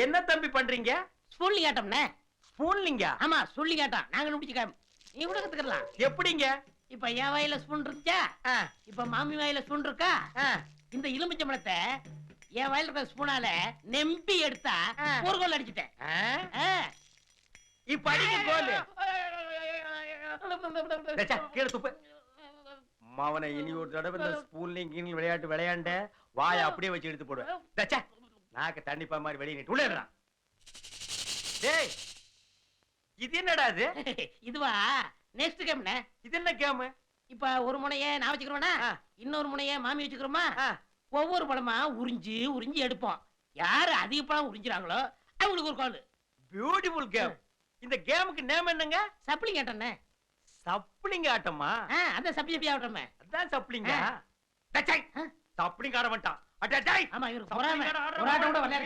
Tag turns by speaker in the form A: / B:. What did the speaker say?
A: என்ன தம்பி பண்றீங்க?
B: ஸ்பூன்லி ஆட்டம்னே.
A: ஸ்பூன்லிங்க?
B: ஆமா சொல்லி ஆட்டம். நாங்க முடிச்சுக்க. நீ கூட கத்துக்கலாம்.
A: எப்படிங்க?
B: இப்ப என் வாயில ஸ்பூன் இருந்துச்சா, இப்ப மாமி வாயில ஸ்பூன் இருக்கா. இந்த எலுமிச்சம்பழத்தை என் வாயில இருக்க ஸ்பூனால நெம்பி எடுத்தா ஒரு கோல் அடிச்சுட்டேன்.
A: இப்ப அடிக்க கோல். கீழே துப்பு. மாவனை இனி ஒரு தடவை இந்த ஸ்பூன்லிங் விளையாட்டு விளையாண்ட வாயை அப்படியே வச்சு எடுத்து போடுவேன். நாக்க தண்ணிப்பா மாதிரி வெளியே நீட்டு உள்ளேறான். டேய், இது என்னடா இது?
B: இதுவா நெக்ஸ்ட் கேம்னே.
A: இது என்ன கேம்?
B: இப்ப ஒரு முனைய நான் வச்சுக்கிறோம்னா, இன்னொரு முனைய மாமி வச்சுக்கிறோமா, ஒவ்வொரு பழமா உறிஞ்சி உறிஞ்சி எடுப்போம். யாரு அதிக பழம் உறிஞ்சுறாங்களோ அவங்களுக்கு ஒரு கால்.
A: Beautiful game. இந்த கேமுக்கு நேம் என்னங்க?
B: சப்ளிங் ஆட்டம்னே.
A: சப்ளிங் ஆட்டமா?
B: அந்த சப்ளி ஆட்டமே.
A: அதான் சப்ளிங்கா? சப்ளிங் ஆட மாட்டான்.
B: ஆமா இவரு பொறாம. ஒரு ஆட்டம் கூட விளையாட